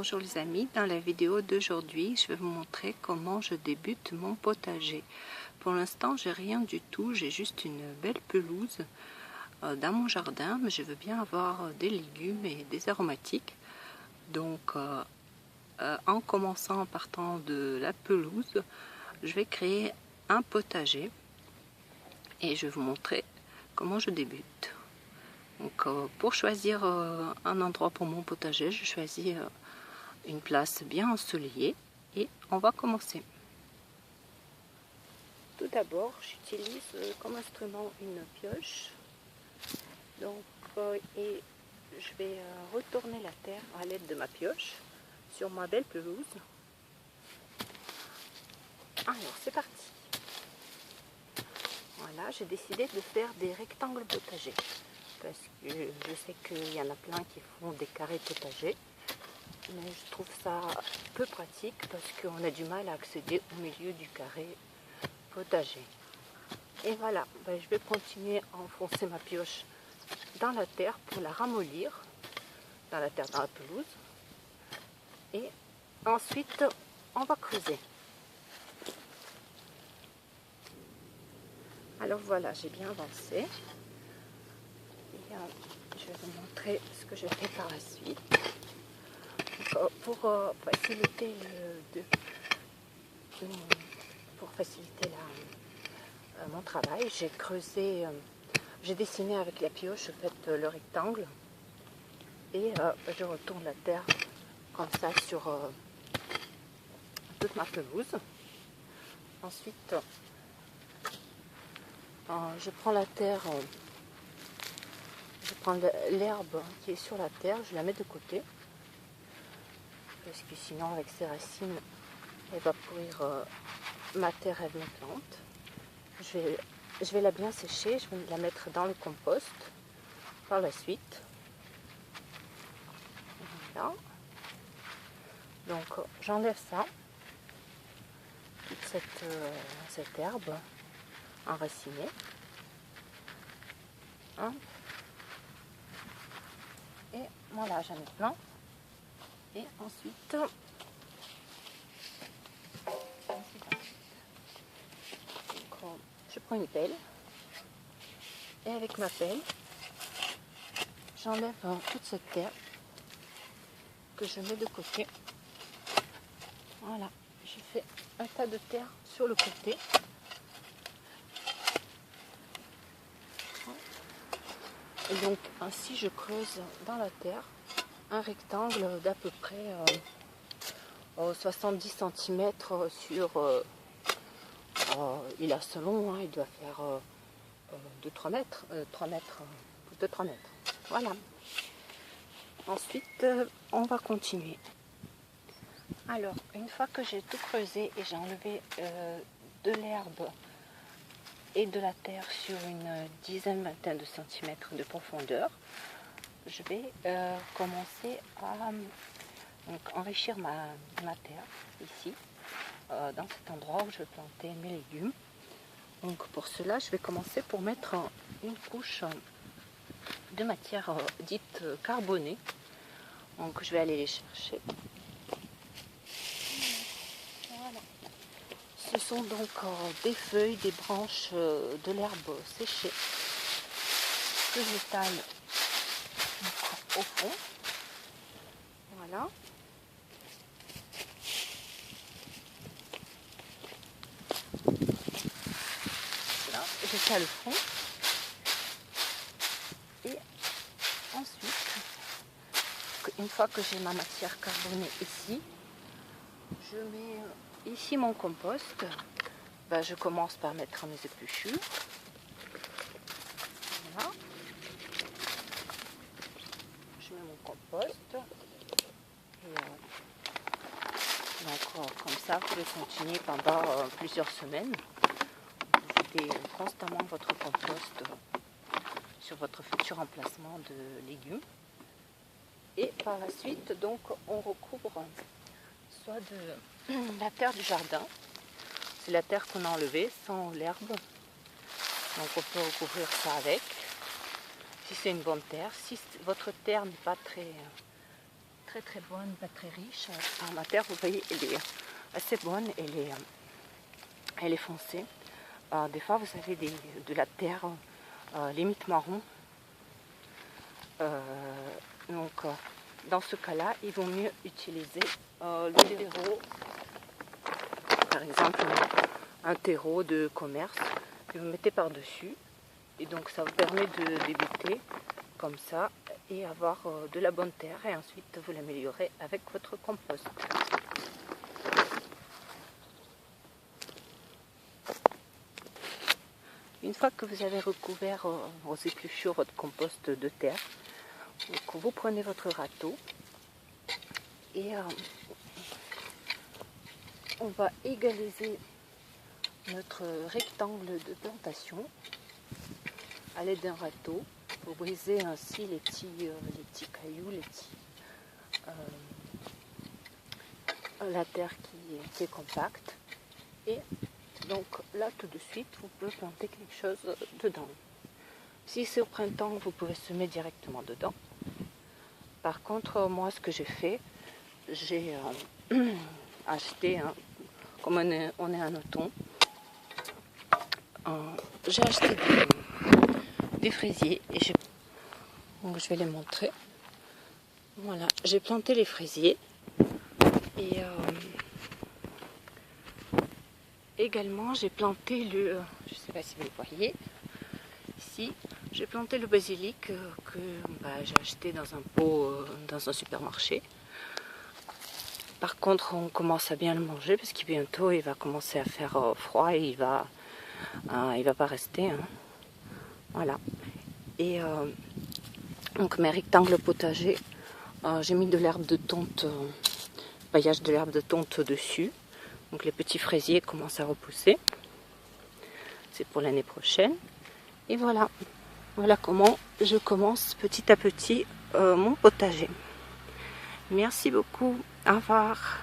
Bonjour les amis, dans la vidéo d'aujourd'hui je vais vous montrer comment je débute mon potager. Pour l'instant j'ai rien du tout, j'ai juste une belle pelouse dans mon jardin, mais je veux bien avoir des légumes et des aromatiques. Donc en commençant en partant de la pelouse, je vais créer un potager et je vais vous montrer comment je débute. Donc pour choisir un endroit pour mon potager, je choisis une place bien ensoleillée et on va commencer. Tout d'abord, j'utilise comme instrument une pioche. Donc, et je vais retourner la terre à l'aide de ma pioche sur ma belle pelouse. Alors, c'est parti. Voilà, j'ai décidé de faire des rectangles potagers parce que je sais qu'il y en a plein qui font des carrés potagers. Mais je trouve ça peu pratique parce qu'on a du mal à accéder au milieu du carré potager. Et voilà, je vais continuer à enfoncer ma pioche dans la terre pour la ramollir, dans la terre, dans la pelouse. Et ensuite, on va creuser. Alors voilà, j'ai bien avancé. Et je vais vous montrer ce que je fais par la suite. Pour faciliter mon travail, j'ai creusé, j'ai dessiné avec la pioche en fait, le rectangle et je retourne la terre comme ça sur toute ma pelouse. Ensuite, je prends la terre, je prends l'herbe qui est sur la terre, je la mets de côté parce que sinon avec ses racines elle va pourrir ma terre avec mes plantes. Je vais la bien sécher, je vais la mettre dans le compost par la suite. Voilà. Donc j'enlève ça, toute cette herbe enracinée. Hein. Et voilà, j'en ai plein. Et ensuite, je prends une pelle et avec ma pelle, j'enlève toute cette terre que je mets de côté. Voilà, je fais un tas de terre sur le côté. Et donc ainsi je creuse dans la terre un rectangle d'à peu près 70 cm sur... il a ce long, hein, il doit faire de 3 mètres, 3 mètres, plus de 3 mètres. Voilà. Ensuite, on va continuer. Alors, une fois que j'ai tout creusé et j'ai enlevé de l'herbe et de la terre sur une dizaine, vingtaine de centimètres de profondeur, je vais commencer à donc, enrichir ma terre ici, dans cet endroit où je vais planter mes légumes. Donc pour cela, je vais commencer pour mettre une couche de matière dite carbonée. Donc je vais aller les chercher. Voilà. Ce sont donc des feuilles, des branches de l'herbe séchée que j'étale au fond. Voilà. Là, j'étale le fond. Et ensuite, une fois que j'ai ma matière carbonée ici, je mets ici mon compost. Je commence par mettre mes épluchures. Voilà. Je mets mon compost. Et, donc comme ça, vous pouvez continuer pendant plusieurs semaines. Vous mettez constamment votre compost sur votre futur emplacement de légumes. Et par la suite, donc, on recouvre soit de la terre du jardin. C'est la terre qu'on a enlevée sans l'herbe. Donc on peut recouvrir ça avec. Si c'est une bonne terre. Si votre terre n'est pas très très bonne, pas très riche. Alors, ma terre, vous voyez, elle est assez bonne, elle est foncée. Des fois, vous avez de la terre limite marron. Donc, dans ce cas-là, il vaut mieux utiliser le terreau, par exemple un terreau de commerce que vous mettez par-dessus. Et donc, ça vous permet de débuter comme ça et avoir de la bonne terre, et ensuite vous l'améliorez avec votre compost. Une fois que vous avez recouvert vos épluchures, votre compost de terre, donc vous prenez votre râteau et on va égaliser notre rectangle de plantation à l'aide d'un râteau pour briser ainsi les petits cailloux, la terre qui est compacte. Et donc là, tout de suite, vous pouvez planter quelque chose dedans. Si c'est au printemps, vous pouvez semer directement dedans. Par contre, moi, ce que j'ai fait, j'ai acheté, comme on est en automne, j'ai acheté des fraisiers et donc je vais les montrer. Voilà, j'ai planté les fraisiers et également j'ai planté je ne sais pas si vous le voyez ici, j'ai planté le basilic que j'ai acheté dans un pot dans un supermarché. Par contre, on commence à bien le manger parce que bientôt il va commencer à faire froid et il va pas rester. Voilà. Et donc mes rectangles potagers, j'ai mis de l'herbe de tonte, paillage de l'herbe de tonte dessus. Donc les petits fraisiers commencent à repousser. C'est pour l'année prochaine. Et voilà. Voilà comment je commence petit à petit mon potager. Merci beaucoup. Au revoir.